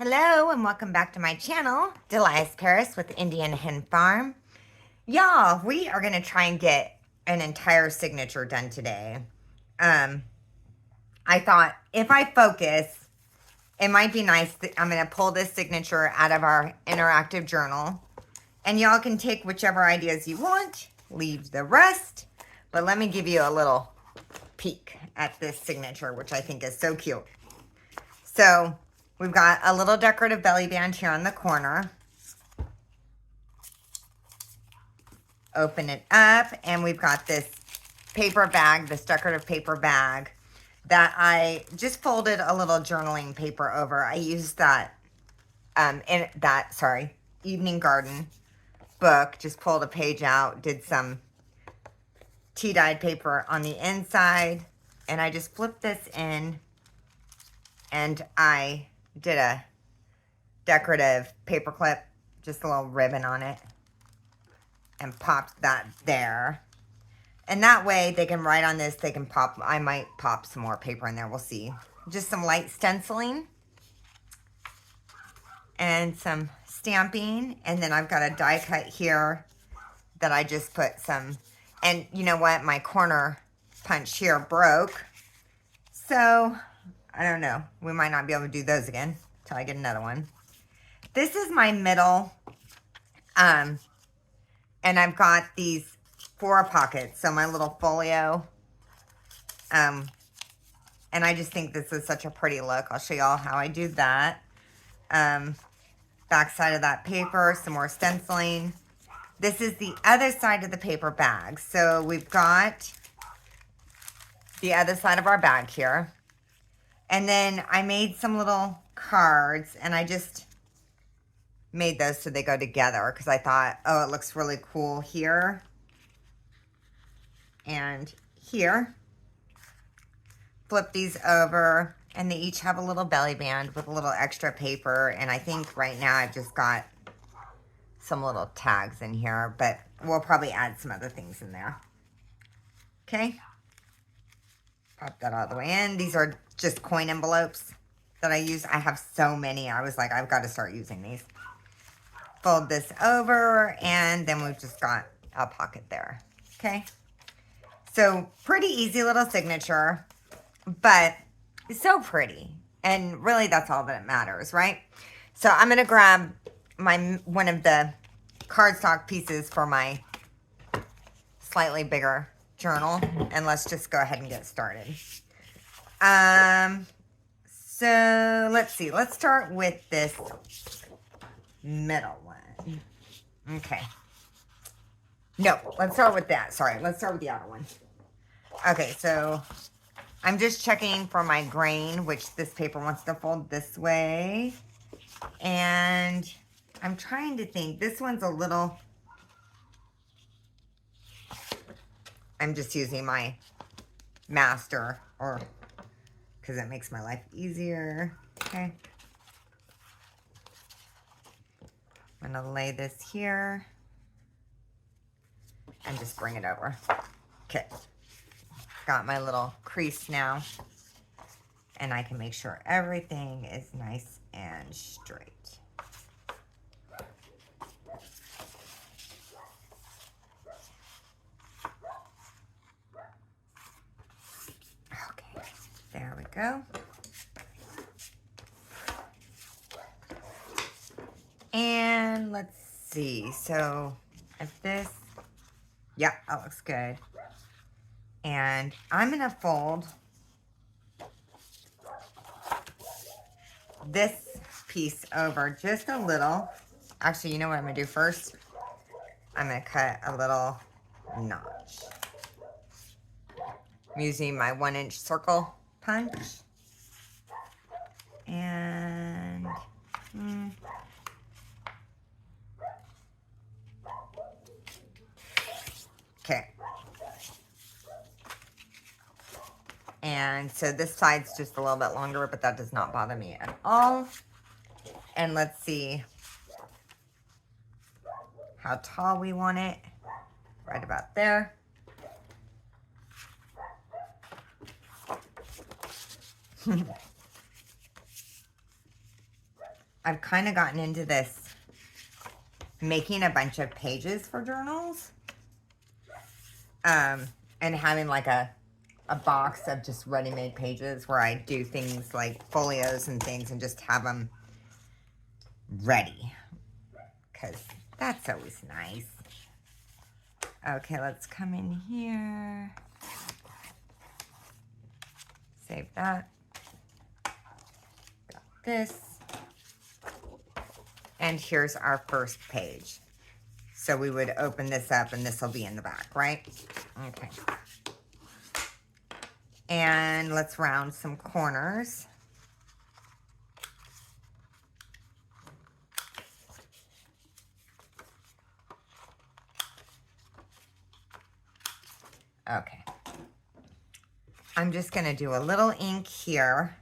Hello and welcome back to my channel, Delias Paris with Indian Hen Farm. Y'all, we are going to try and get an entire signature done today. I thought if I focus, it might be nice that I'm going to pull this signature out of our interactive journal. And y'all can take whichever ideas you want, leave the rest. But let me give you a little peek at this signature, which I think is so cute. So we've got a little decorative belly band here on the corner. Open it up and we've got this paper bag, this decorative paper bag that I just folded a little journaling paper over. I used that Evening Garden book, just pulled a page out, did some tea-dyed paper on the inside, and I just flipped this in and I did a decorative paper clip, just a little ribbon on it, and popped that there. And that way they can write on this, they can pop, I might pop some more paper in there, we'll see. Just some light stenciling and some stamping. And then I've got a die cut here that I just put some, and you know what, my corner punch here broke. So, I don't know, we might not be able to do those again until I get another one. This is my middle, and I've got these 4 pockets, so my little folio, and I just think this is such a pretty look. I'll show y'all how I do that. Back side of that paper, some more stenciling. This is the other side of the paper bag. So we've got the other side of our bag here. And then I made some little cards, and I just made those so they go together because I thought, oh, it looks really cool here and here. Flip these over, and they each have a little belly band with a little extra paper. And I think right now I've just got some little tags in here, but we'll probably add some other things in there. Okay. Pop that all the way in. These are just coin envelopes that I use. I have so many. I was like, I've got to start using these. Fold this over, and then we've just got a pocket there. Okay. So pretty easy little signature, but it's so pretty. And really that's all that matters, right? So I'm going to grab one of the cardstock pieces for my slightly bigger journal, and let's just go ahead and get started. So let's see. Let's start with this middle one. Okay. No, let's start with that. Sorry, let's start with the outer one. Okay, so I'm just checking for my grain, which this paper wants to fold this way. And I'm trying to think. This one's a little... I'm just using my master, or because it makes my life easier. Okay. I'm going to lay this here and just bring it over. Okay. Got my little crease now, and I can make sure everything is nice and straight. Okay, there we go. And let's see, so if this, yeah, that looks good. And I'm going to fold this piece over just a little. Actually, you know what I'm going to do first? I'm going to cut a little notch. I'm using my 1-inch circle punch. And... okay. And so this side's just a little bit longer, but that does not bother me at all. And let's see how tall we want it. Right about there. I've kind of gotten into this, making a bunch of pages for journals. And having like a box of just ready-made pages where I do things like folios and things and just have them ready. Because that's always nice. Okay, let's come in here. Save that. Got this. And here's our first page. So we would open this up and this will be in the back, right? Okay. And let's round some corners. Okay. I'm just going to do a little ink here.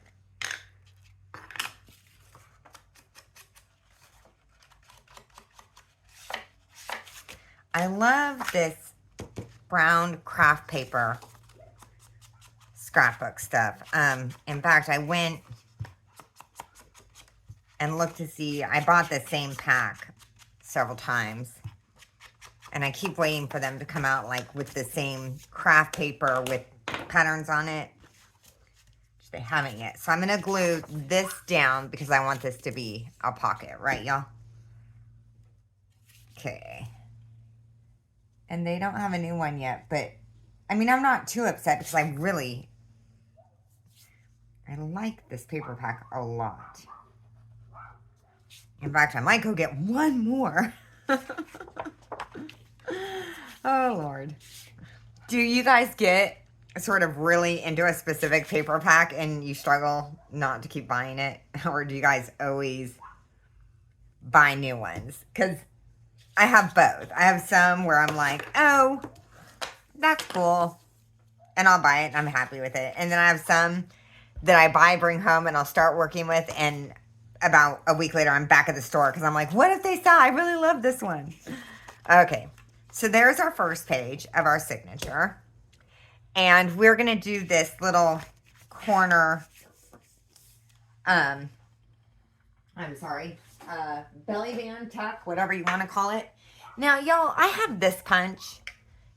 I love this brown craft paper scrapbook stuff. In fact, I went and looked to see, I bought the same pack several times. And I keep waiting for them to come out like with the same craft paper with patterns on it. Which they haven't yet. So I'm going to glue this down because I want this to be a pocket, right, y'all? Okay. And they don't have a new one yet, but I mean, I'm not too upset because I like this paper pack a lot. In fact, I might go get one more. Oh, Lord. Do you guys get sort of really into a specific paper pack and you struggle not to keep buying it? Or do you guys always buy new ones? Because I have both. I have some where I'm like, oh, that's cool. And I'll buy it and I'm happy with it. And then I have some that I buy, bring home, and I'll start working with. And about a week later, I'm back at the store because I'm like, what if they saw? I really love this one. Okay. So there's our first page of our signature. And we're going to do this little corner, belly band tuck, whatever you want to call it. Now, y'all, I have this punch.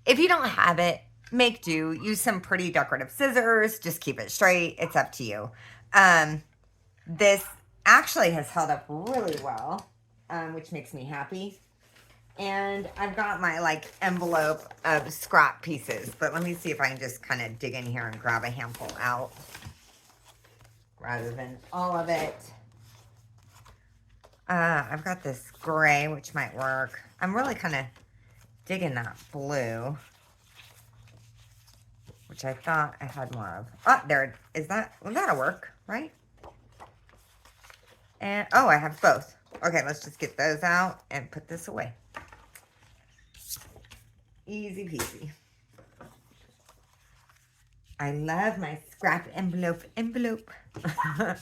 If you don't have it, make do. Use some pretty decorative scissors. Just keep it straight. It's up to you. This actually has held up really well, which makes me happy. And I've got my like envelope of scrap pieces, but let me see if I can just kind of dig in here and grab a handful out rather than all of it. I've got this gray, which might work. I'm really kind of digging that blue, which I thought I had more of. Oh, there is that. Well, that'll work, right? And oh, I have both. Okay, let's just get those out and put this away. Easy peasy. I love my scrap envelope.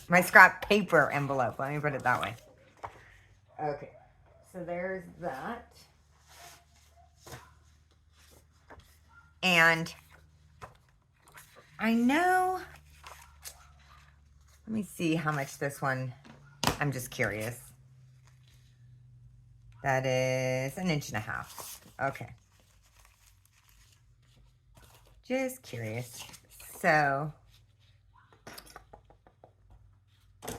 My scrap paper envelope. Let me put it that way. Okay. So there's that. And I know, let me see how much this one, I'm just curious. That is 1.5 inches. Okay. Just curious. So, I'm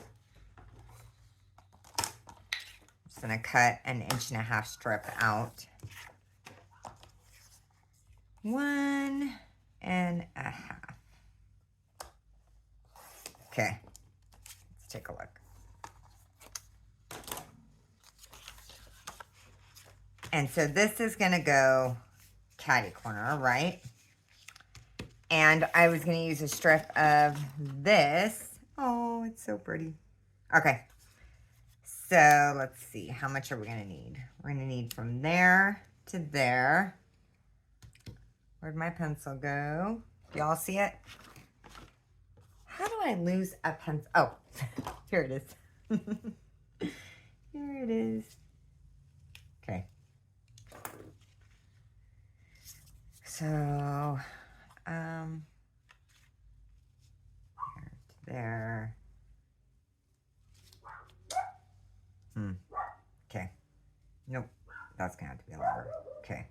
just going to cut 1.5 inch strip out. 1.5. Okay. Let's take a look. And so this is going to go catty corner, right? And I was going to use a strip of this. Oh, it's so pretty. Okay. So let's see. How much are we going to need? We're going to need from there to there. Where'd my pencil go? Y'all see it? How do I lose a pencil? Oh, here it is. Here it is. Okay. So, there. Okay. Nope. That's going to have to be longer. Okay.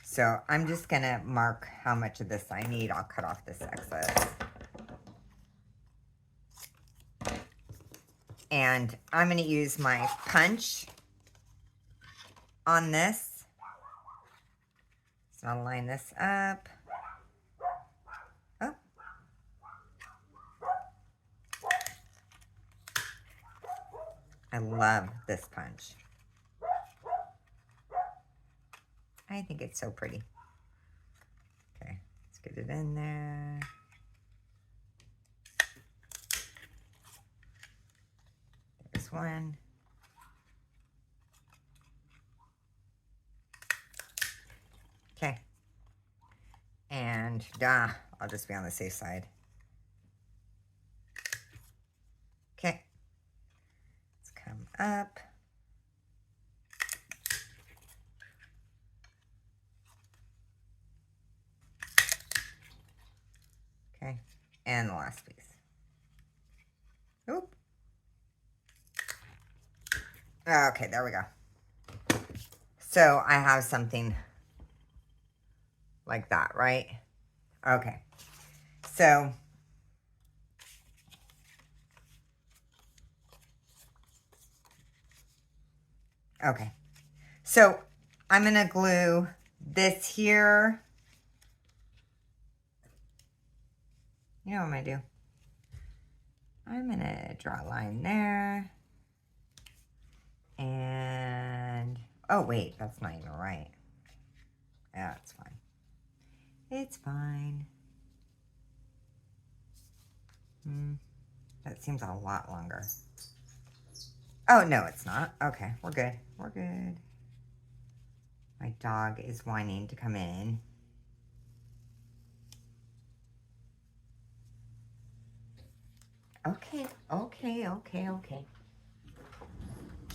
So I'm just going to mark how much of this I need. I'll cut off this excess. And I'm going to use my punch on this. So I'll line this up. Oh. I love this punch. I think it's so pretty. Okay, let's get it in there. There's one. Okay. And I'll just be on the safe side. Okay. Let's come up. Okay. And the last piece. Oop. Okay, there we go. So I have something like that, right? Okay. So okay. So I'm going to glue this here. You know what I'm going to do? I'm going to draw a line there. And, oh wait, that's not even right. Yeah, it's fine. It's fine. That seems a lot longer. Oh, no, it's not. Okay, we're good. We're good. My dog is whining to come in. Okay, okay, okay, okay.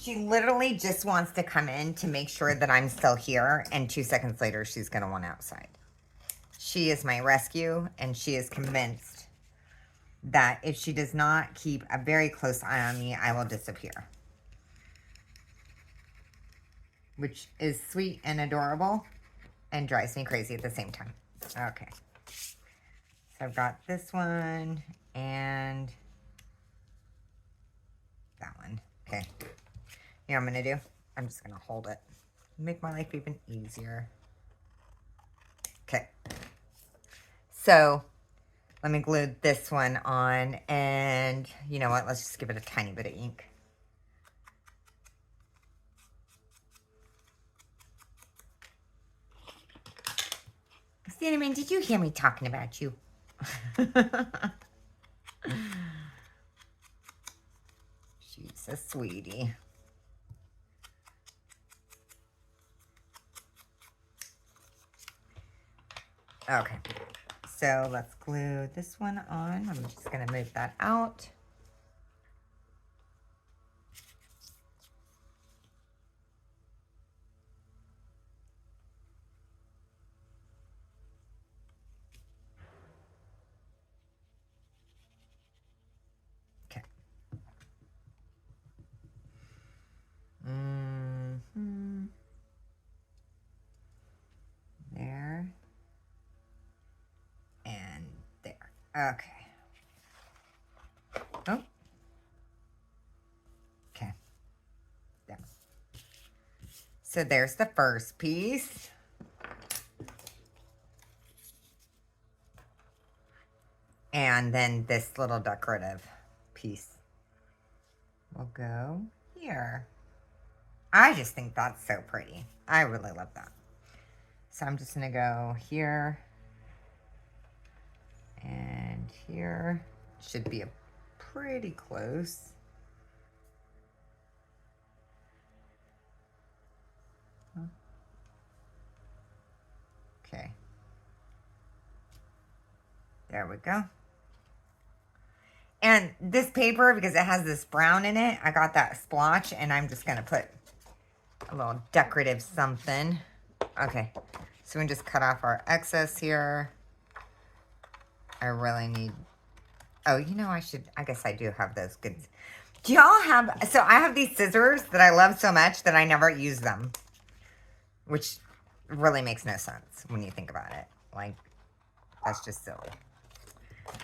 She literally just wants to come in to make sure that I'm still here, and 2 seconds later, she's going to want outside. She is my rescue, and she is convinced that if she does not keep a very close eye on me, I will disappear. Which is sweet and adorable and drives me crazy at the same time. Okay. So I've got this one and that one. Okay. You know what I'm going to do? I'm just going to hold it. Make my life even easier. Okay. So let me glue this one on, and you know what? Let's just give it a tiny bit of ink. Cinnamon, did you hear me talking about you? She's a sweetie. Okay, so let's glue this one on. I'm just going to move that out. Okay. There. And there. Okay. Oh. Okay. There. So there's the first piece. And then this little decorative piece will go here. I just think that's so pretty. I really love that. So I'm just going to go here and here. Should be a pretty close. Okay. There we go. And this paper, because it has this brown in it, I got that splotch, and I'm just going to put a little decorative something. Okay. So we can just cut off our excess here. I really need... Oh, you know, I guess I do have those good... Do y'all have, so I have these scissors that I love so much that I never use them, which really makes no sense when you think about it. Like, that's just silly.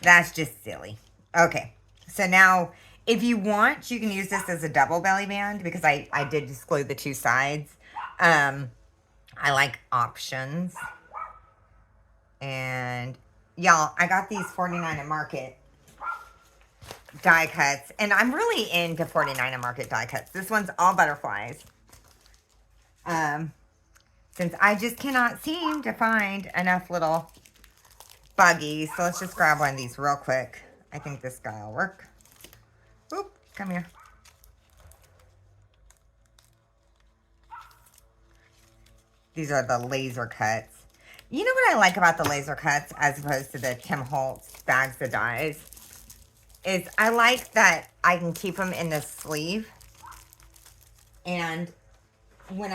That's just silly. Okay, so now if you want, you can use this as a double belly band because I did just glue the two sides. I like options. And y'all, I got these 49 at Market die cuts, and I'm really into 49 at Market die cuts. This one's all butterflies. Since I just cannot seem to find enough little buggies, so let's just grab one of these real quick. I think this guy will work. Oop, come here. These are the laser cuts. You know what I like about the laser cuts as opposed to the Tim Holtz bags of dies? Is I like that I can keep them in the sleeve. And when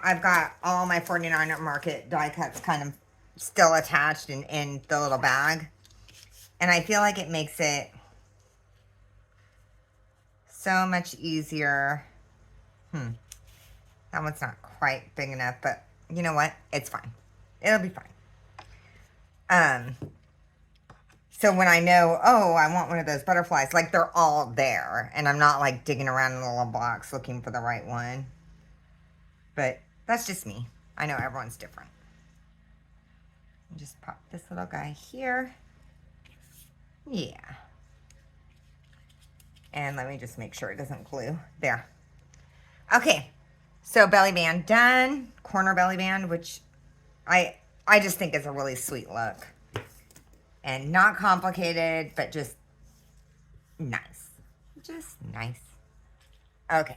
I've got all my 49 at Market die cuts kind of still attached in the little bag. And I feel like it makes it so much easier. That one's not quite big enough, but you know what? It's fine. It'll be fine. So when I know, oh, I want one of those butterflies, like they're all there. And I'm not like digging around in a little box looking for the right one. But that's just me. I know everyone's different. Just pop this little guy here. Yeah. And let me just make sure it doesn't glue. There. Okay. So belly band done. Corner belly band, which I just think is a really sweet look. And not complicated, but just nice. Just nice. Okay.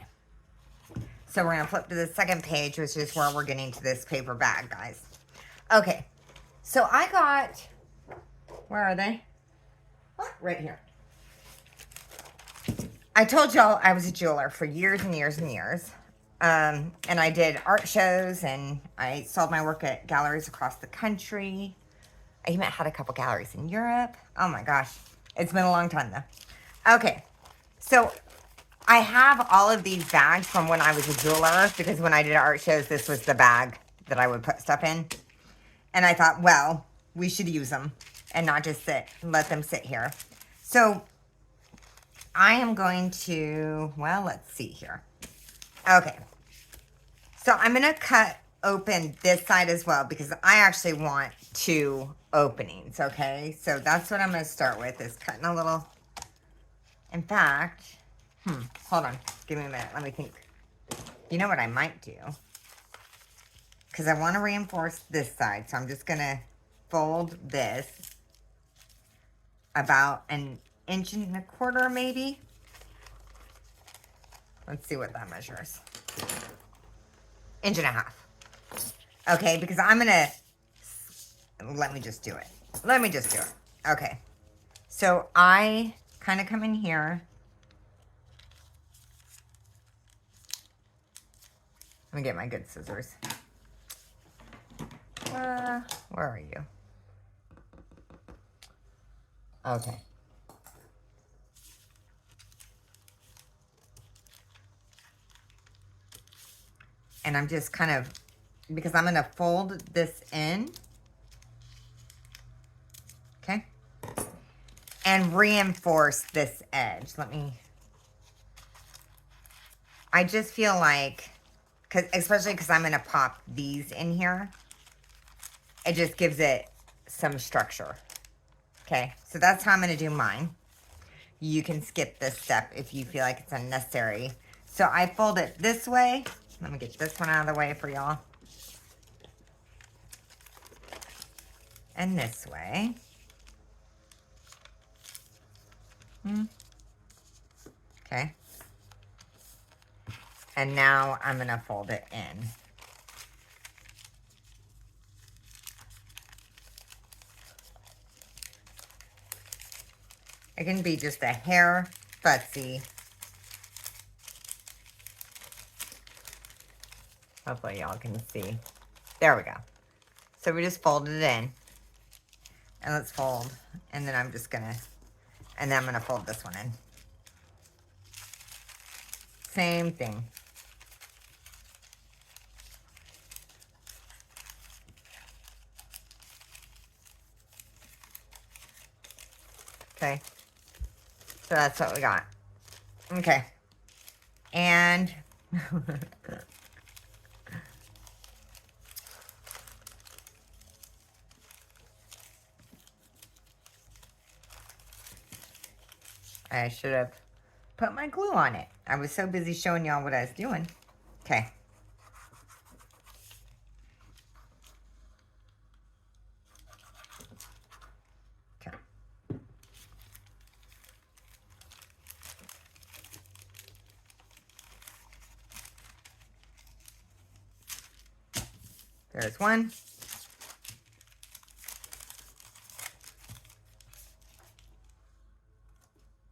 So we're going to flip to the second page, which is where we're getting to this paper bag, guys. Okay. So I got, where are they? Oh, right here. I told y'all I was a jeweler for years and years and years. And I did art shows and I sold my work at galleries across the country. I even had a couple galleries in Europe. Oh my gosh. It's been a long time though. Okay. So I have all of these bags from when I was a jeweler because when I did art shows, this was the bag that I would put stuff in. And I thought, well, we should use them and not just let them sit here. So I am going to, well, let's see here. Okay. So I'm going to cut open this side as well because I actually want 2 openings, okay? So that's what I'm going to start with is cutting a little. In fact, hold on. Give me a minute. Let me think. You know what I might do? Because I want to reinforce this side. So I'm just going to fold this about 1.25 inches maybe. Let's see what that measures. 1.5 inches. Okay, because I'm going to, let me just do it. Okay. So I kind of come in here. Let me get my good scissors. Where are you? Okay. And I'm just kind of, because I'm going to fold this in. Okay. And reinforce this edge. I just feel like, especially because I'm going to pop these in here. It just gives it some structure. Okay. So that's how I'm going to do mine. You can skip this step if you feel like it's unnecessary. So I fold it this way. Let me get this one out of the way for y'all. And this way. Okay. And now I'm going to fold it in. It can be just a hair fussy. Hopefully y'all can see. There we go. So we just folded it in. And let's fold. And then I'm just going to, and then I'm going to fold this one in. Same thing. Okay. So that's what we got. Okay. And I should have put my glue on it. I was so busy showing y'all what I was doing. Okay. Okay. There's one.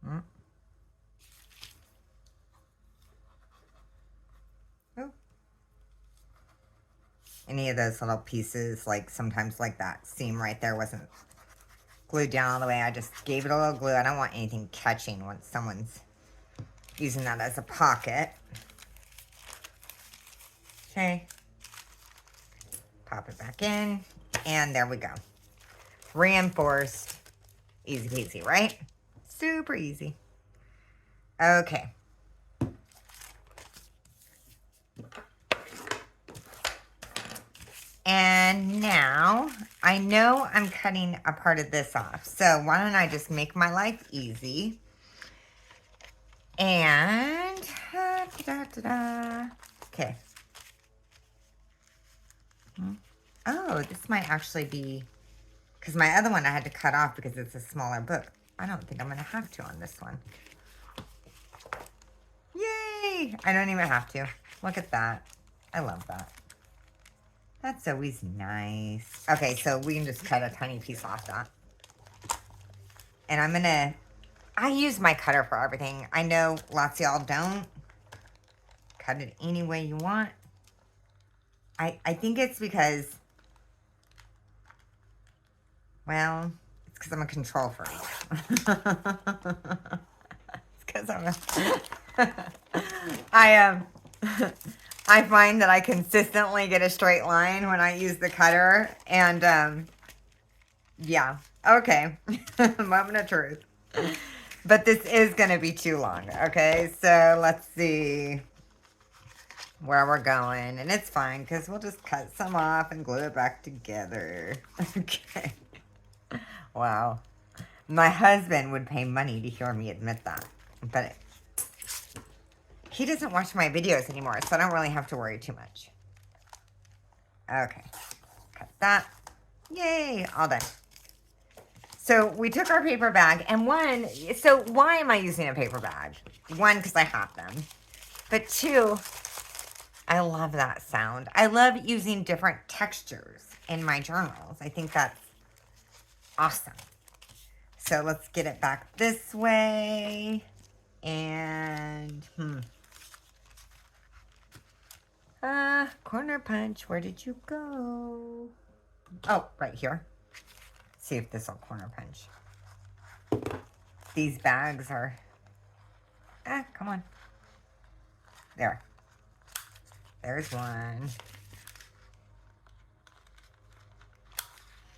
Mm. Oh. Any of those little pieces, like sometimes like that seam right there wasn't glued down all the way. I just gave it a little glue. I don't want anything catching once someone's using that as a pocket. Okay. Pop it back in. And there we go. Reinforced. Easy peasy, right? Super easy. Okay. And now, I know I'm cutting a part of this off. So why don't I just make my life easy. And, okay. Oh, this might actually be, because my other one I had to cut off because it's a smaller book. I don't think I'm going to have to on this one. Yay! I don't even have to. Look at that. I love that. That's always nice. Okay, so we can just cut a tiny piece off that. And I'm going to, I use my cutter for everything. I know lots of y'all don't. Cut it any way you want. I think it's because, well, it's because I'm a control freak. It's because I'm I find that I consistently get a straight line when I use the cutter. And, yeah. Okay. Moment of truth. But this is going to be too long. Okay. So let's see where we're going. And it's fine because we'll just cut some off and glue it back together. Okay. Wow. My husband would pay money to hear me admit that. But he doesn't watch my videos anymore, so I don't really have to worry too much. Okay. Cut that. Yay. All done. So we took our paper bag, and one, so why am I using a paper bag? One, because I have them. But two, I love that sound. I love using different textures in my journals. I think that's awesome. So let's get it back this way. And, corner punch, where did you go? Oh, right here. See if this will corner punch. These bags are, come on. There. There's one.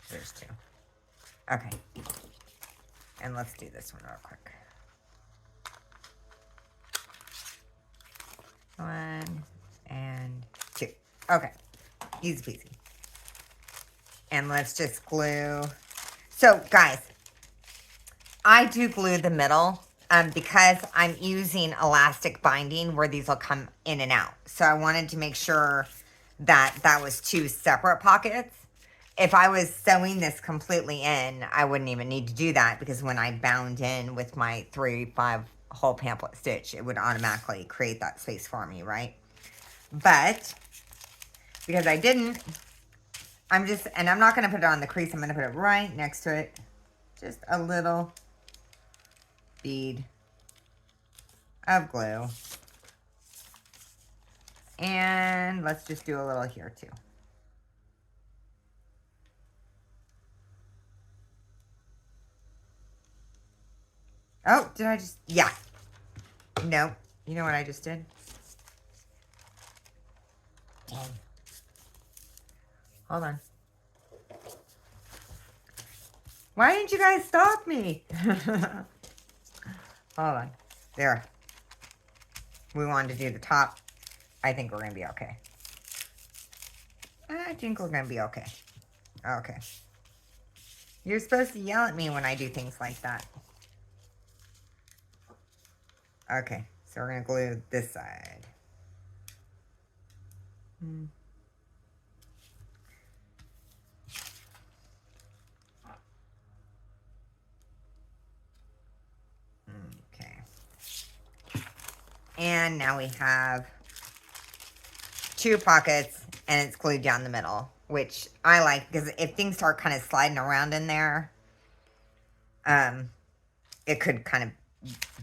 There's two. Okay. And let's do this one real quick. One and two. Okay. Easy peasy. And let's just glue. So, guys, I do glue the middle because I'm using elastic binding where these will come in and out. So I wanted to make sure that that was two separate pockets. If I was sewing this completely in, I wouldn't even need to do that because when I bound in with my 3/5 whole pamphlet stitch, it would automatically create that space for me, right? But because I didn't, I'm not going to put it on the crease. I'm going to put it right next to it. Just a little bead of glue. And let's just do a little here too. Oh, did I just, yeah. No, you know what I just did? Dang. Hold on. Why didn't you guys stop me? Hold on. There. We wanted to do the top. I think we're going to be okay. I think we're going to be okay. Okay. You're supposed to yell at me when I do things like that. Okay. So we're going to glue this side. Okay. And now we have 2 pockets and it's glued down the middle, which I like because if things start kind of sliding around in there, it could kind of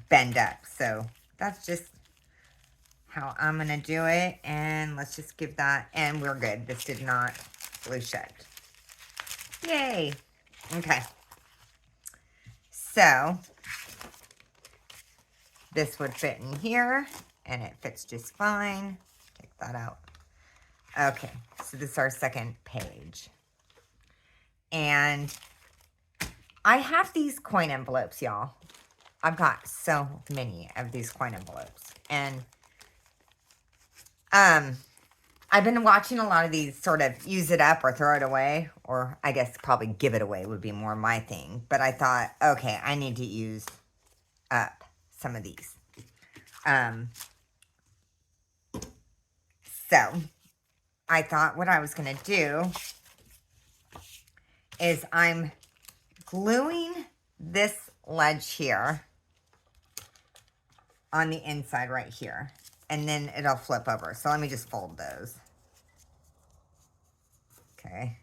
bend up. So that's just how I'm going to do it. And let's just give that, and we're good. This did not glue shut. Yay. Okay. So this would fit in here and it fits just fine. Take that out. Okay, so this is our second page. And I have these coin envelopes, y'all. I've got so many of these coin envelopes. And I've been watching a lot of these sort of use it up or throw it away. Or I guess probably give it away would be more my thing. But I thought, okay, I need to use up some of these. So I thought what I was going to do is I'm gluing this ledge here on the inside right here. And then it'll flip over. So let me just fold those. Okay.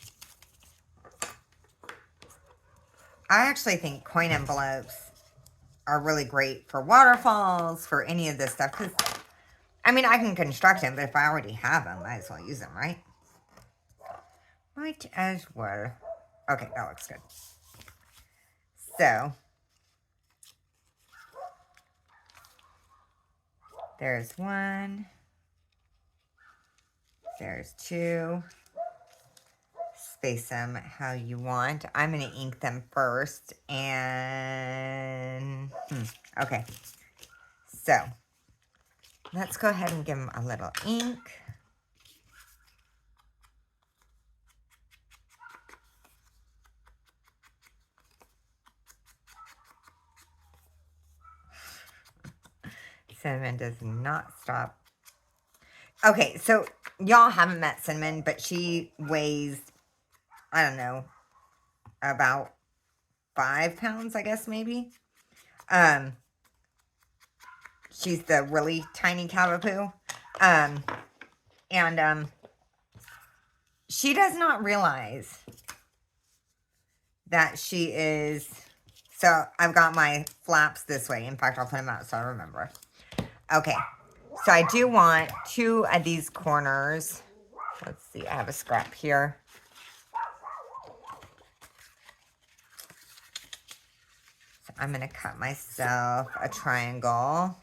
I actually think coin envelopes are really great for waterfalls, for any of this stuff. Because, I mean, I can construct them, but if I already have them, I might as well use them, right? Might as well. Okay, that looks good. So, there's 1. There's 2. Space them how you want. I'm going to ink them first. And, okay. So, let's go ahead and give them a little ink. Cinnamon does not stop. Okay, so y'all haven't met Cinnamon, but she weighs, I don't know, about 5 pounds, I guess, maybe. She's the really tiny Cavapoo. She does not realize that she is... So, I've got my flaps this way. In fact, I'll put them out so I remember. Okay. So, I do want 2 of these corners. Let's see. I have a scrap here. So, I'm going to cut myself a triangle.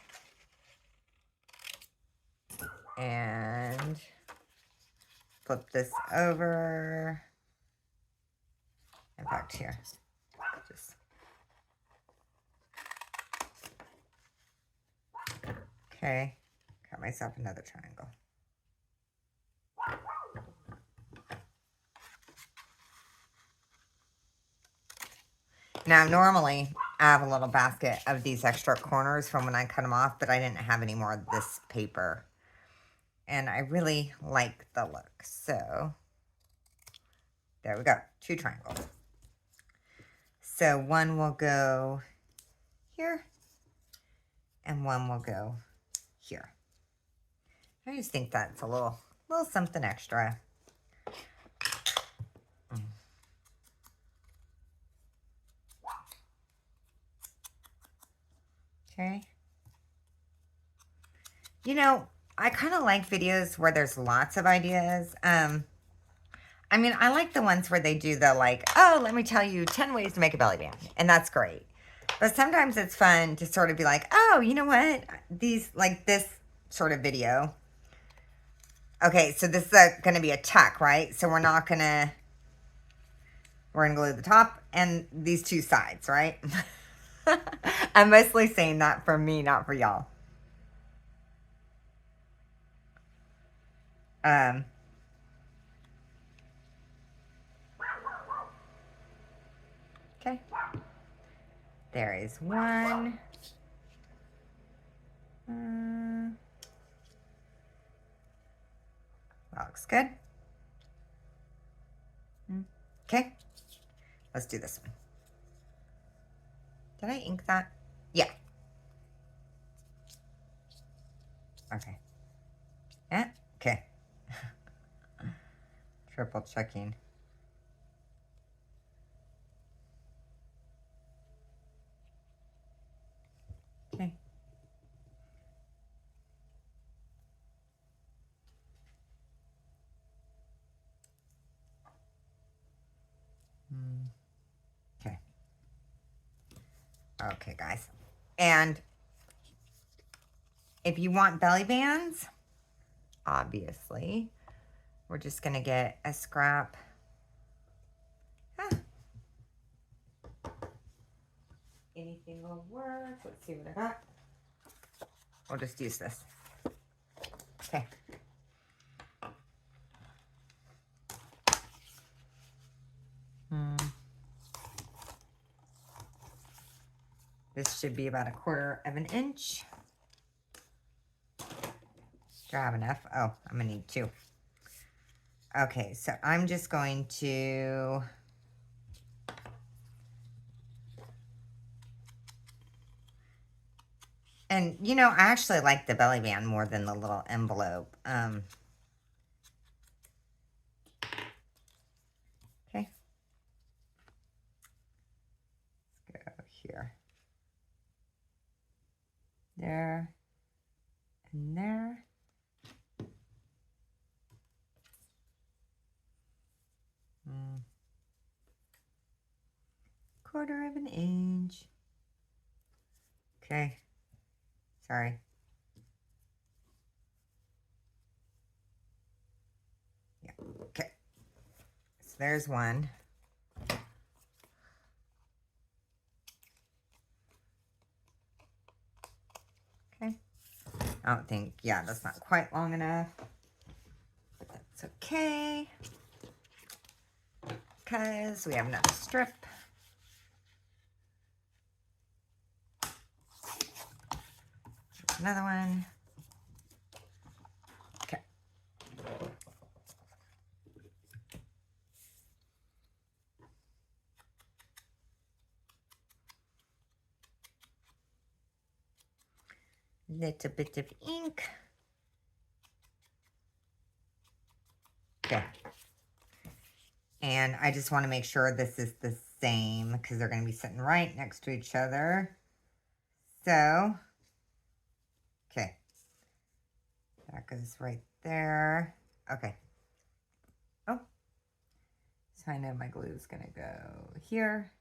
And flip this over. In fact, here. Just... Okay, cut myself another triangle. Now, normally, I have a little basket of these extra corners from when I cut them off, but I didn't have any more of this paper. And I really like the look. So, there we go. 2 triangles. So, 1 will go here, and 1 will go here. I just think that's a little something extra. Okay. You know, I kind of like videos where there's lots of ideas. I mean, I like the ones where they do the like, oh, let me tell you 10 ways to make a belly band. And that's great. But sometimes it's fun to sort of be like, oh, you know what? These, like this sort of video Okay, so this is going to be a tuck, right? So we're going to glue the top and these two sides, right? I'm mostly saying that for me, not for y'all. Okay. There is one. That looks good. Okay. Let's do this one. Did I ink that? Yeah. Okay. Yeah. Okay. Triple checking. Okay. Okay. Okay, guys. And if you want belly bands, obviously, we're just going to get a scrap. Anything will work. Let's see what I got. We'll just use this. Okay. This should be about 1/4 of an inch. Do I have enough? Oh, I'm going to need 2. Okay, so I'm just going to... And, you know, I actually like the belly band more than the little envelope. Okay. Let's go here. There. And there. Mm. 1/4 of an inch. Okay. Sorry. Yeah. Okay. So there's one. Okay. I don't think, yeah, that's not quite long enough. But that's okay. Because we have another strip. Another one. Okay. Little bit of ink. Okay. And I just want to make sure this is the same because they're going to be sitting right next to each other. So, okay. That goes right there. Okay. Oh. So I know my glue is going to go here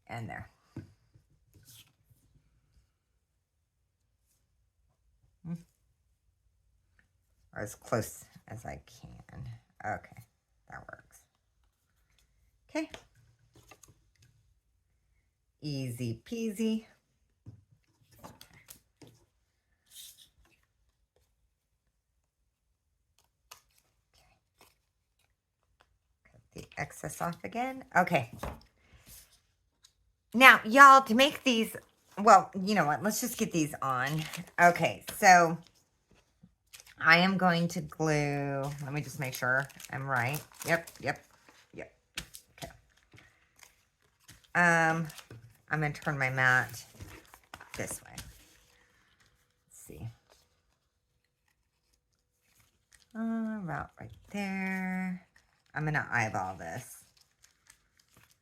and there. Or as close as I can. Okay. That works. Okay. Easy peasy. Cut the excess off again. Okay. Now, y'all, to make these, well, you know what? Let's just get these on. Okay, so I am going to glue. Let me just make sure I'm right. Yep. Okay. I'm going to turn my mat this way. Let's see. About right there. I'm going to eyeball this,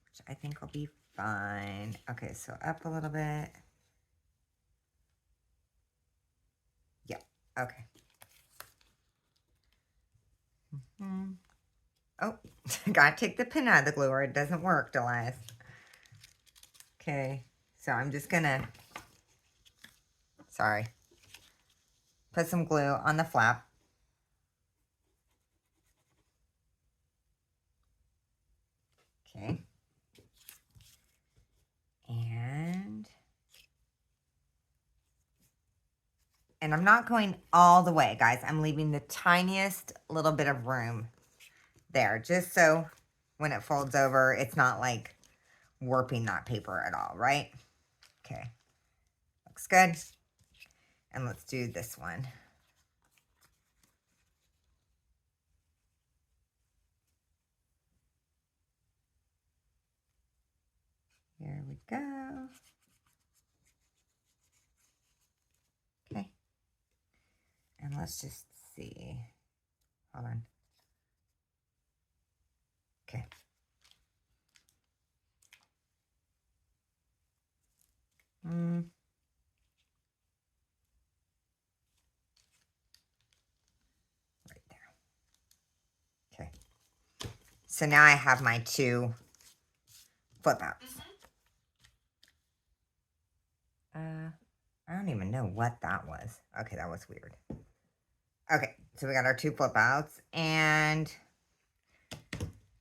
which I think will be fine. Okay, so up a little bit. Yeah, okay. Oh, gotta take the pin out of the glue or it doesn't work, Delias. Okay, so I'm just gonna, sorry, put some glue on the flap. And I'm not going all the way, guys. I'm leaving the tiniest little bit of room there, just so when it folds over, it's not like warping that paper at all, right? Okay, looks good. And let's do this one. Here we go. Okay. And let's just see. Hold on. Okay. Right there. Okay. So now I have my 2 flip outs. I don't even know what that was. Okay, that was weird. Okay, so we got our 2 flip outs. And,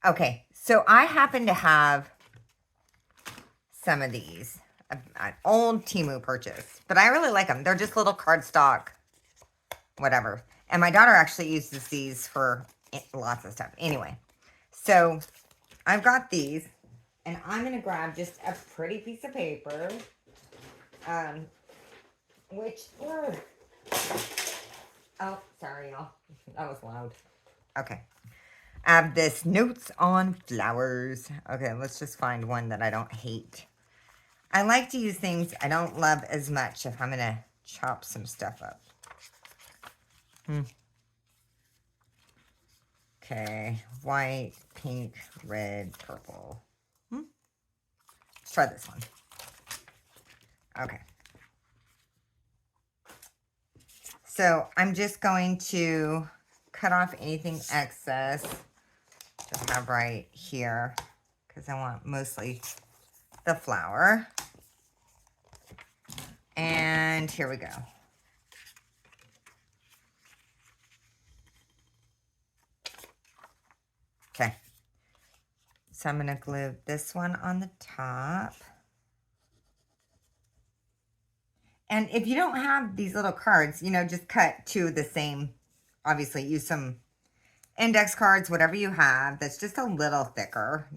okay, so I happen to have some of these. An old Temu purchase. But I really like them. They're just little cardstock, whatever. And my daughter actually uses these for lots of stuff. Anyway, so I've got these. And I'm going to grab just a pretty piece of paper. Oh, sorry, y'all. That was loud. Okay. I have this Notes on Flowers. Okay, let's just find one that I don't hate. I like to use things I don't love as much if I'm going to chop some stuff up. Okay, white, pink, red, purple. Let's try this one. Okay. So I'm just going to cut off anything excess that I have right here because I want mostly the flower. And here we go. Okay. So I'm going to glue this one on the top. And if you don't have these little cards, you know, just cut 2 the same. Obviously, use some index cards, whatever you have. That's just a little thicker.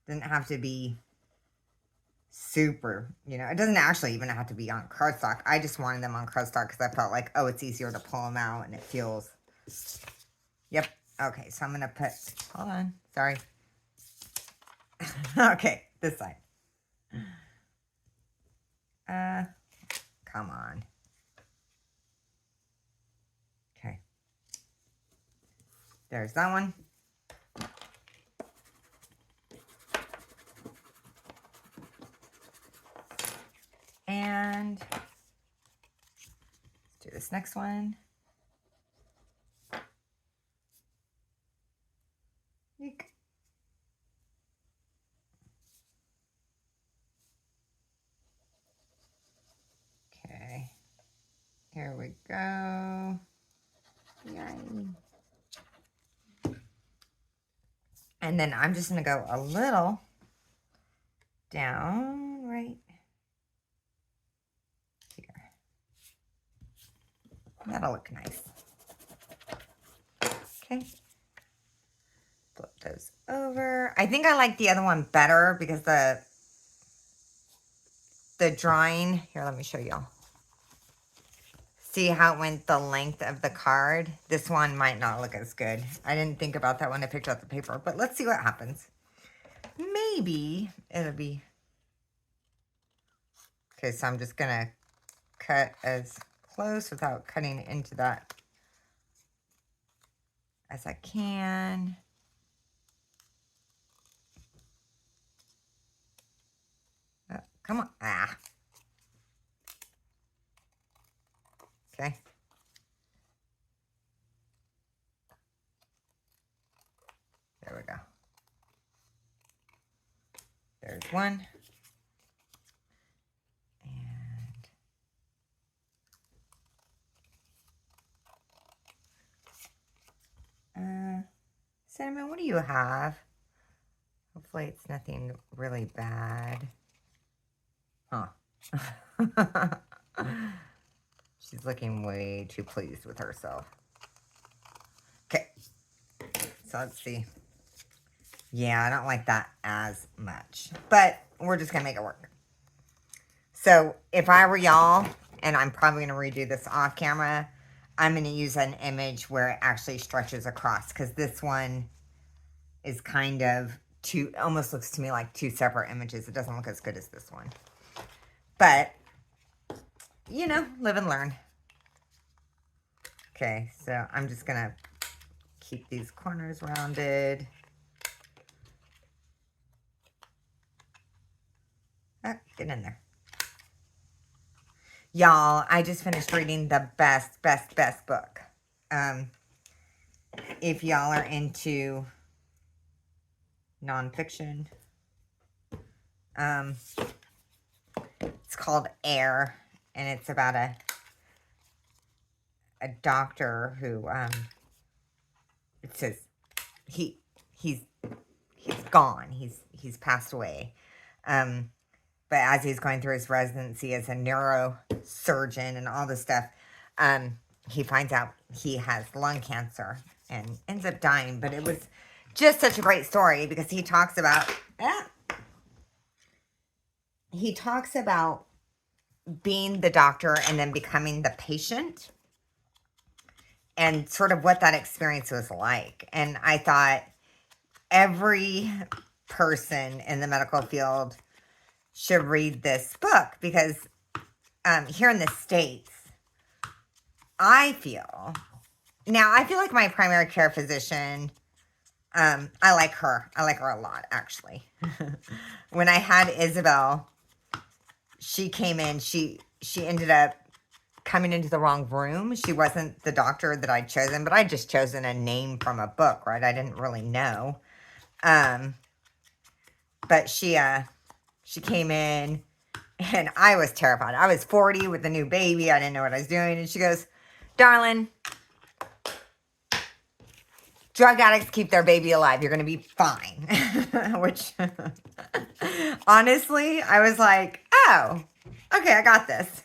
Doesn't have to be super, you know, it doesn't actually even have to be on cardstock. I just wanted them on cardstock because I felt like, oh, it's easier to pull them out and it feels, yep. Okay, so I'm going to put, hold on, sorry. Okay, this side. Come on. Okay. There's that one. And let's do this next one. Eek. Okay. Here we go. Yay. And then I'm just going to go a little down right here. That'll look nice. Okay. Flip those over. I think I like the other one better because the drawing, here, let me show y'all. See how it went the length of the card? This one might not look as good. I didn't think about that when I picked out the paper, but let's see what happens. Maybe it'll be... Okay, so I'm just gonna cut as close without cutting into that as I can. Oh, come on. Ah. Okay. There we go. There's one. And Cinnamon, what do you have? Hopefully it's nothing really bad. Huh. She's looking way too pleased with herself. Okay. So let's see. Yeah, I don't like that as much. But we're just going to make it work. So if I were y'all, and I'm probably going to redo this off camera, I'm going to use an image where it actually stretches across. Because this one is kind of two, almost looks to me like two separate images. It doesn't look as good as this one. But, you know, live and learn. Okay, so I'm just going to keep these corners rounded. Oh, get in there. Y'all, I just finished reading the best book. If y'all are into nonfiction, it's called Air, and it's about a doctor who, it says he's gone. He's passed away. But as he's going through his residency as a neurosurgeon and all this stuff, he finds out he has lung cancer and ends up dying. But it was just such a great story because he talks about being the doctor and then becoming the patient and sort of what that experience was like. And I thought every person in the medical field should read this book because here in the States, I feel like my primary care physician, I like her. I like her a lot, actually. When I had Isabel, she came in, she ended up coming into the wrong room. She wasn't the doctor that I'd chosen, but I'd just chosen a name from a book, right? I didn't really know. But she came in and I was terrified. I was 40 with a new baby. I didn't know what I was doing. And she goes, "Darling, drug addicts keep their baby alive. You're going to be fine." Which, honestly, I was like, oh, okay, I got this.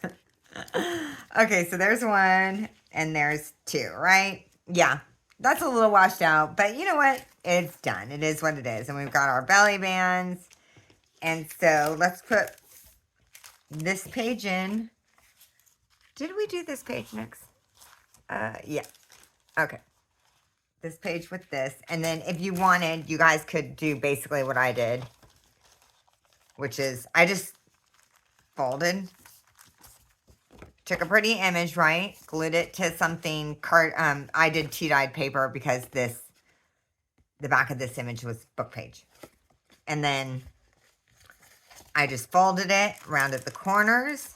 Okay, so there's one and there's two, right? Yeah, that's a little washed out. But you know what? It's done. It is what it is. And we've got our belly bands. And so let's put this page in. Did we do this page next? Yeah. Okay. This page with this. And then if you wanted, you guys could do basically what I did, which is I just folded, took a pretty image, right? Glued it to something. I did tea-dyed paper because the back of this image was book page. And then I just folded it, rounded the corners,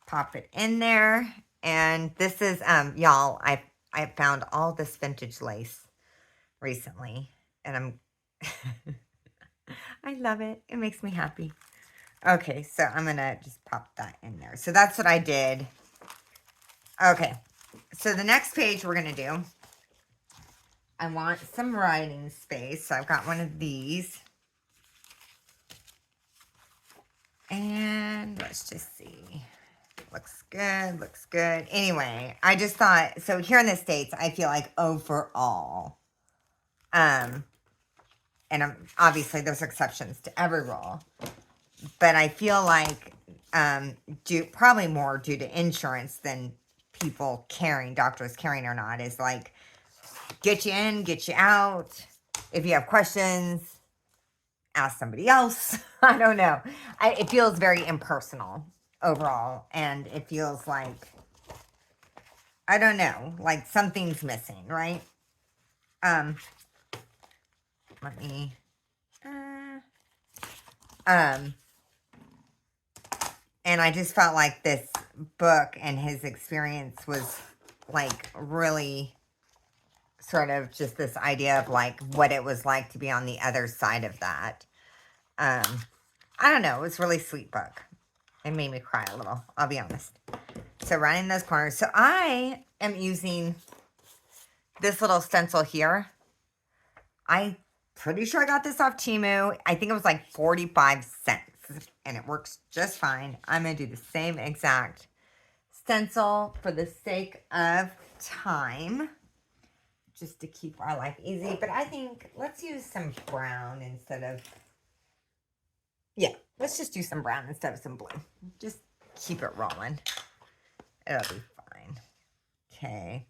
pop it in there. And this is, y'all, I found all this vintage lace recently. And I'm, I love it. It makes me happy. Okay, so I'm going to just pop that in there. So that's what I did. Okay, so the next page we're going to do, I want some writing space. So I've got one of these. And let's just see. Looks good, looks good. Anyway, I just thought, so here in the States, I feel like overall, and obviously there's exceptions to every rule, but I feel like probably more due to insurance than people caring, doctors caring or not, is like, get you in, get you out. If you have questions, ask somebody else. I don't know. It feels very impersonal overall. And it feels like, I don't know, like something's missing, right? Let me, and I just felt like this book and his experience was like really sort of just this idea of like what it was like to be on the other side of that. I don't know. It was a really sweet book. It made me cry a little, I'll be honest. So rounding those corners. So I am using this little stencil here. I'm pretty sure I got this off Temu. I think it was like 45 cents. And it works just fine. I'm going to do the same exact stencil for the sake of time, just to keep our life easy. But I think let's use some brown instead of, yeah, let's just do some brown instead of some blue. Just keep it rolling. It'll be fine. Okay.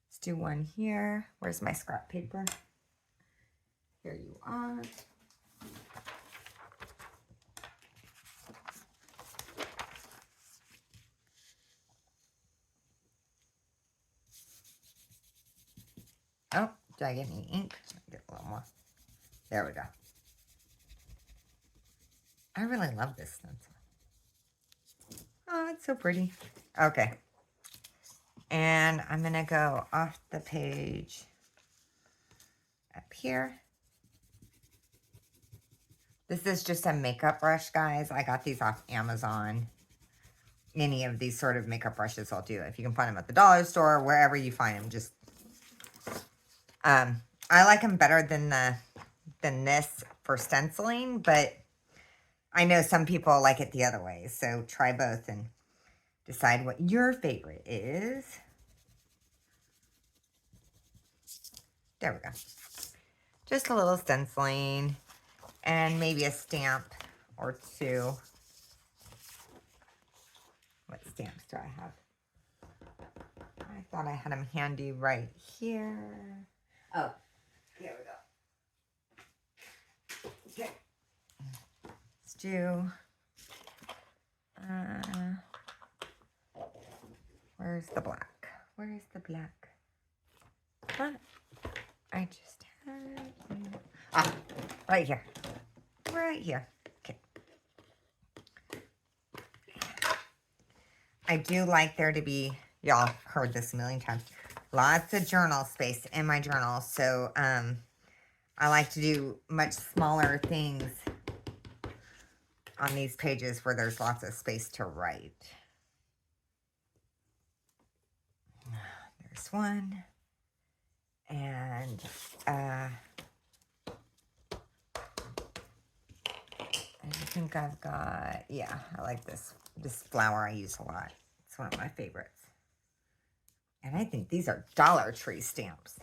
Let's do one here. Where's my scrap paper? Here you are. Oh, did I get any ink? Get a little more. There we go. I really love this stencil. Oh, it's so pretty. Okay. And I'm going to go off the page up here. This is just a makeup brush, guys. I got these off Amazon. Any of these sort of makeup brushes I'll do. If you can find them at the dollar store, wherever you find them, just... I like them better than this for stenciling, but I know some people like it the other way. So try both and decide what your favorite is. There we go. Just a little stenciling and maybe a stamp or two. What stamps do I have? I thought I had them handy right here. Oh, here we go. Okay. Let's do, where's the black? Where's the black? What? I just had, right here. Right here. Okay. I do like there to be, y'all heard this a million times, lots of journal space in my journal. So I like to do much smaller things on these pages where there's lots of space to write. There's one. And I think I've got, yeah, I like this flower I use a lot. It's one of my favorites. And I think these are Dollar Tree stamps.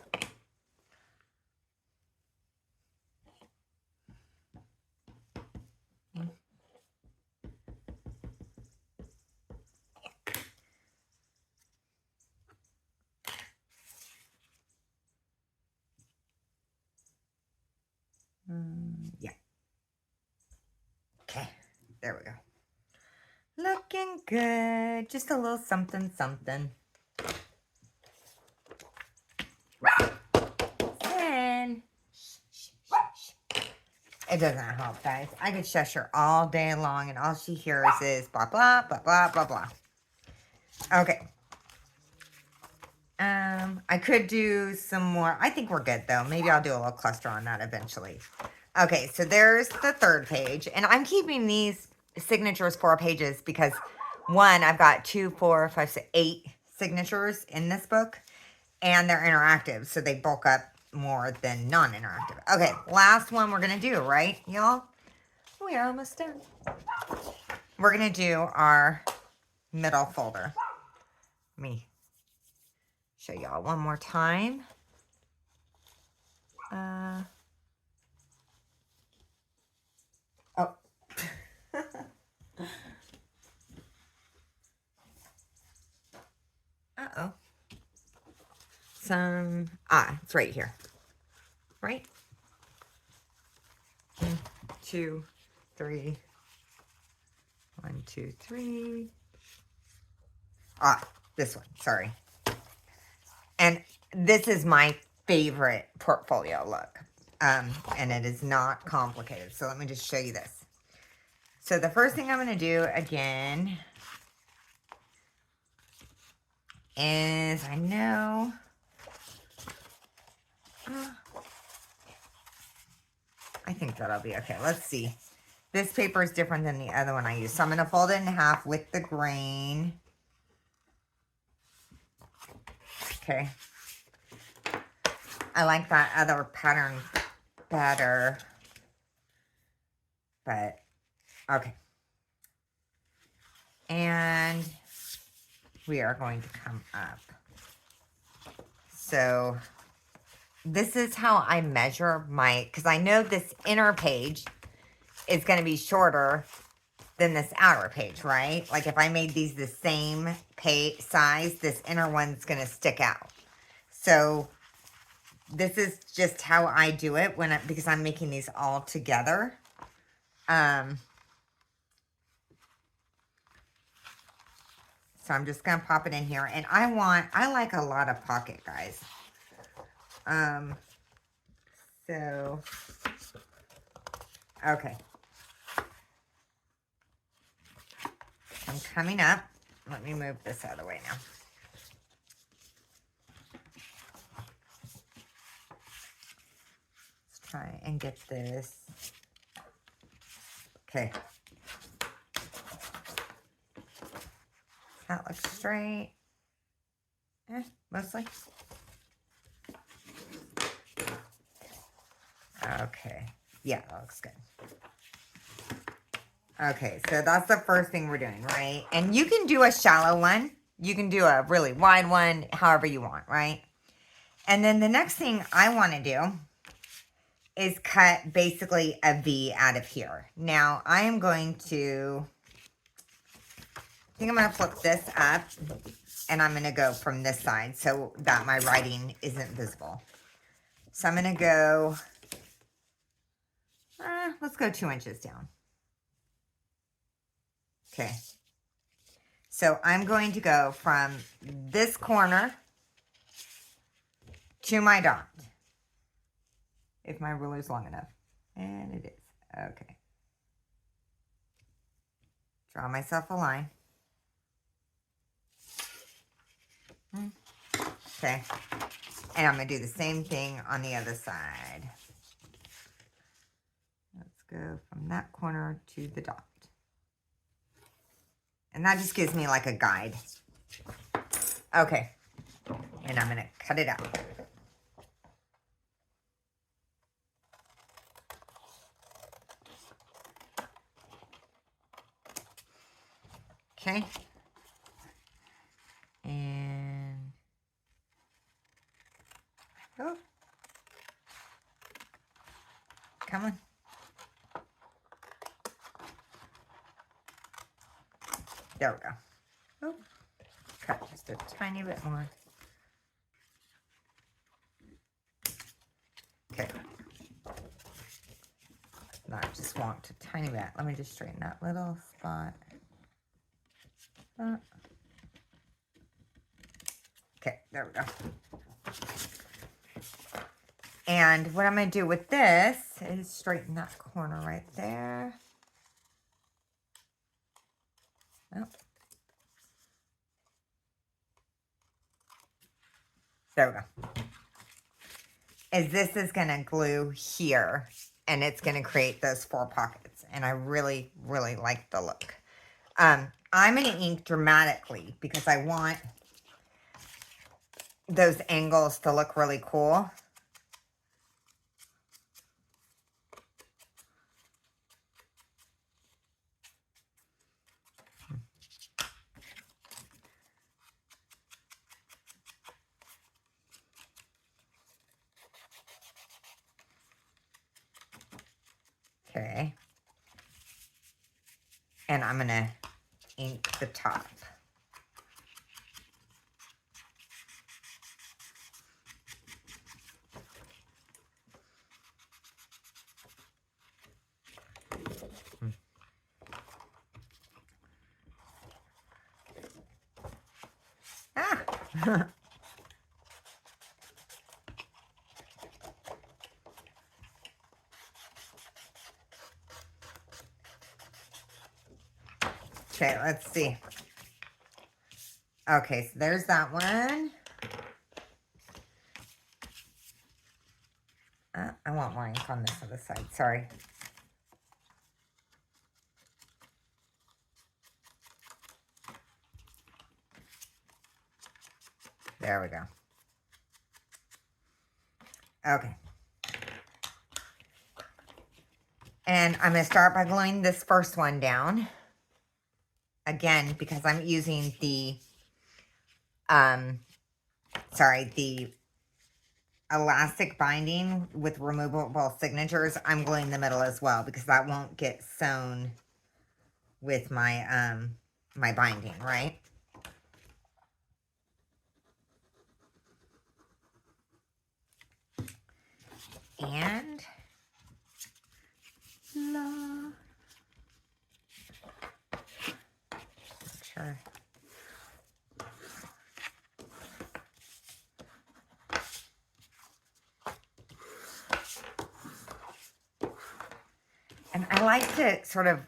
Yeah. Okay, there we go. Looking good. Just a little something, something. Then, it doesn't help, guys. I could shush her all day long, and all she hears is blah, blah, blah, blah, blah, blah. Okay. I could do some more. I think we're good, though. Maybe I'll do a little cluster on that eventually. Okay, so there's the third page. And I'm keeping these signatures 4 pages because, one, I've got 2, 4, 5, 6, 8 signatures in this book. And they're interactive, so they bulk up more than non-interactive. Okay, last one we're going to do, right, y'all? We are almost done. We're going to do our middle folder. Let me show y'all one more time. Oh. Uh-oh. It's right here. Right? 1, 2, 3. 1, 2, 3. This one. Sorry. And this is my favorite portfolio look. And it is not complicated. So let me just show you this. So the first thing I'm going to do again is, I know, I think that'll be okay. Let's see. This paper is different than the other one I used. So I'm going to fold it in half with the grain. Okay. I like that other pattern better. But, okay. And we are going to come up. So this is how I measure my, because I know this inner page is going to be shorter than this outer page, right? Like if I made these the same size, this inner one's going to stick out. So this is just how I do it because I'm making these all together. So I'm just going to pop it in here. And I like a lot of pocket, guys. So, okay. I'm coming up. Let me move this out of the way now. Let's try and get this. Okay. That looks straight. Mostly. Okay. Yeah, that looks good. Okay, so that's the first thing we're doing, right? And you can do a shallow one. You can do a really wide one, however you want, right? And then the next thing I want to do is cut basically a V out of here. Now, I am going to, I think I'm going to flip this up, and I'm going to go from this side so that my writing isn't visible. So I'm going to go, let's go 2 inches down. Okay. So I'm going to go from this corner to my dot. If my ruler's long enough. And it is. Okay. Draw myself a line. Okay. And I'm going to do the same thing on the other side. Let's go from that corner to the dot. And that just gives me like a guide. Okay. And I'm going to cut it out. Okay. And, oh. Come on. There we go. Oh, cut just a tiny bit more. Okay. Now I just want a tiny bit. Let me just straighten that little spot. Okay, there we go. And what I'm going to do with this is straighten that corner right there. Oh. There we go. This is going to glue here, and it's going to create those 4 pockets. And I really, really like the look. I'm going to ink dramatically because I want those angles to look really cool. Okay. And I'm going to ink the top. Ah! Okay, let's see. Okay, so there's that one. I want more ink on this other side. Sorry. There we go. Okay. And I'm going to start by gluing this first one down. again, because I'm using the, the elastic binding with removable signatures, I'm gluing the middle as well because that won't get sewn with my, my binding, right? And sure. And I like to sort of,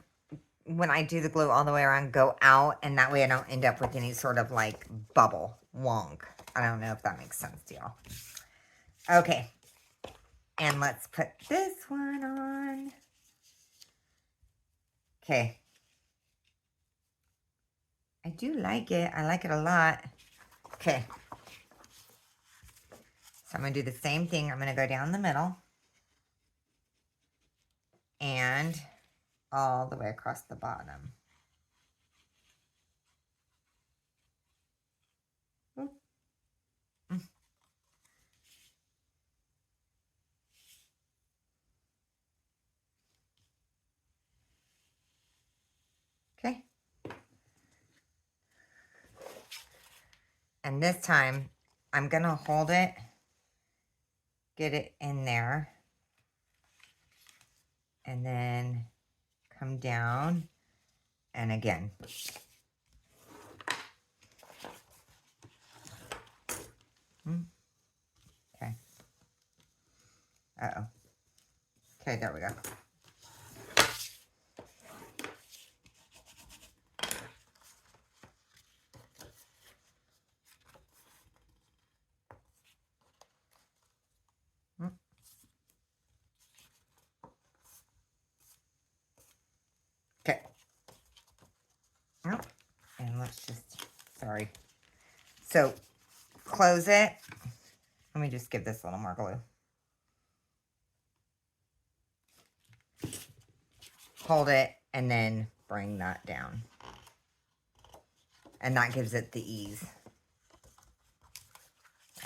when I do the glue all the way around, go out, and that way I don't end up with any sort of like bubble wonk. I don't know if that makes sense to y'all. Okay. And let's put this one on. Okay. I do like it. I like it a lot. Okay. So I'm going to do the same thing. I'm going to go down the middle. And all the way across the bottom. Okay. And this time, I'm going to hold it, get it in there, and then come down, and again. Okay. Uh-oh. Okay, there we go. Okay. And let's just, sorry. So, close it. Let me just give this a little more glue. Hold it, and then bring that down. And that gives it the ease.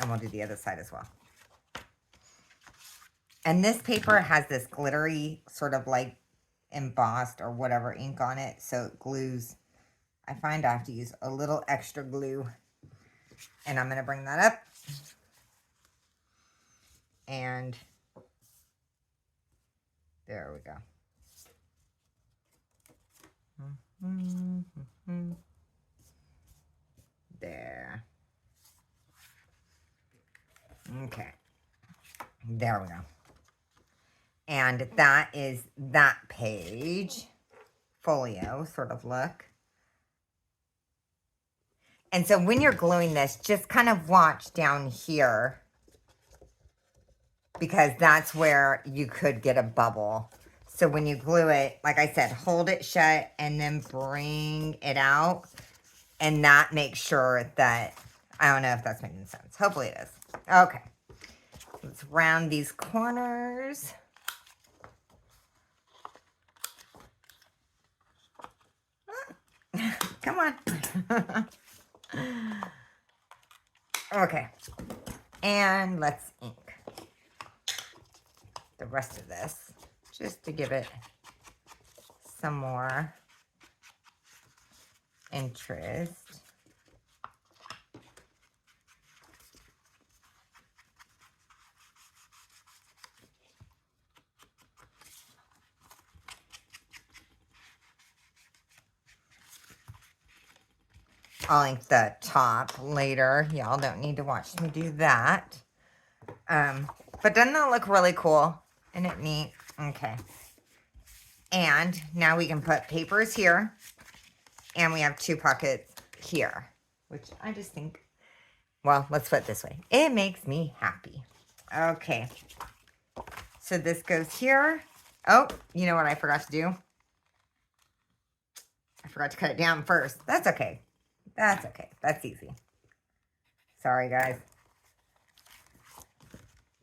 And we'll do the other side as well. And this paper has this glittery sort of like embossed or whatever ink on it, so it glues. I find I have to use a little extra glue. And I'm going to bring that up. And there we go. There. Okay. There we go. And that is that page. Folio sort of look. And so when you're gluing this, just kind of watch down here, because that's where you could get a bubble. So when you glue it, like I said, hold it shut and then bring it out. And that makes sure that, I don't know if that's making sense. Hopefully it is. Okay. Let's round these corners. Come on. Okay. And let's ink the rest of this just to give it some more interest. I'll ink the top later. Y'all don't need to watch me do that. But doesn't that look really cool? Isn't it neat? Okay. And now we can put papers here. And we have 2 pockets here. Which I just think, well, let's put it this way. It makes me happy. Okay. So this goes here. Oh, you know what I forgot to do? I forgot to cut it down first. That's okay. That's okay. That's easy. Sorry, guys.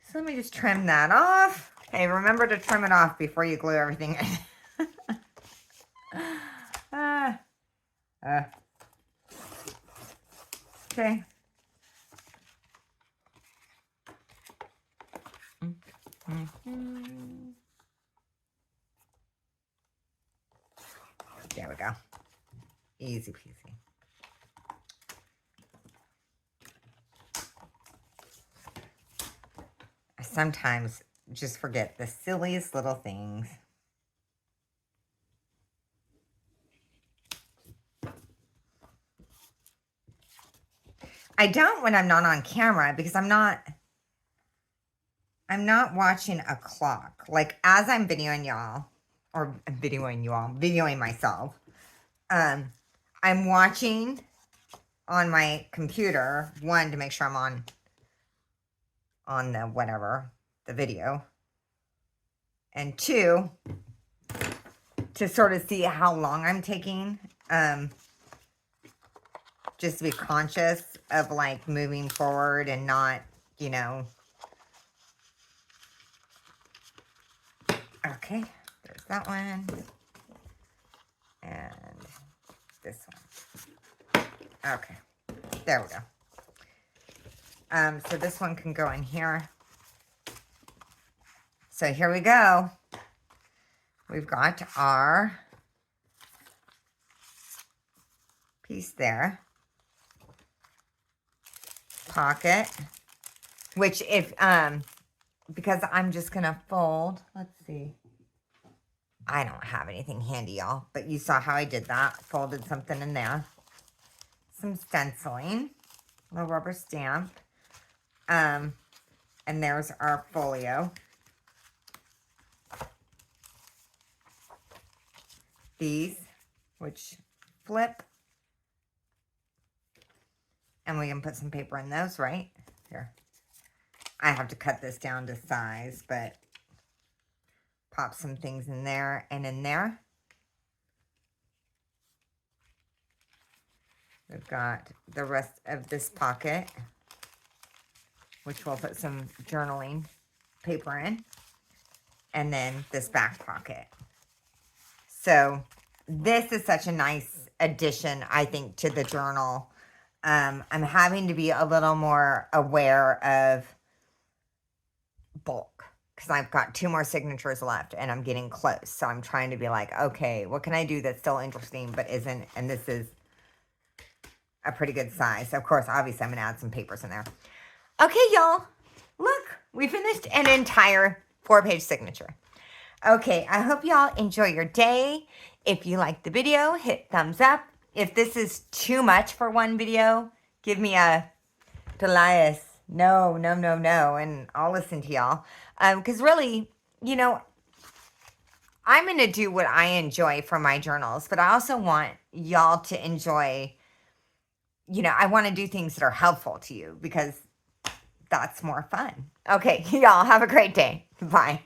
So let me just trim that off. Hey, remember to trim it off before you glue everything in. Okay. There we go. Easy peasy. I sometimes just forget the silliest little things. I don't when I'm not on camera because I'm not watching a clock. Like as I'm videoing y'all, or videoing myself, I'm watching on my computer, one, to make sure I'm on the whatever, the video, and two, to sort of see how long I'm taking, just to be conscious of like moving forward and not, you know. Okay, there's that one. And this one. Okay, there we go. So this one can go in here. So here we go. We've got our piece there. Pocket. Which if, because I'm just going to fold. Let's see. I don't have anything handy, y'all. But you saw how I did that. Folded something in there. Some stenciling. A little rubber stamp. And there's our folio. These, which flip. And we can put some paper in those, right? Here. I have to cut this down to size, but pop some things in there and in there. We've got the rest of this pocket, which we'll put some journaling paper in. And then this back pocket. So this is such a nice addition, I think, to the journal. I'm having to be a little more aware of bulk because I've got 2 more signatures left and I'm getting close. So I'm trying to be like, okay, what can I do that's still interesting but isn't? And this is a pretty good size. Of course, obviously, I'm going to add some papers in there. Okay, y'all. Look, we finished an entire 4-page signature. Okay, I hope y'all enjoy your day. If you like the video, hit thumbs up. If this is too much for one video, give me a Goliath. No, and I'll listen to y'all. Because really, you know, I'm going to do what I enjoy for my journals, but I also want y'all to enjoy, you know, I want to do things that are helpful to you because that's more fun. Okay, y'all have a great day. Bye.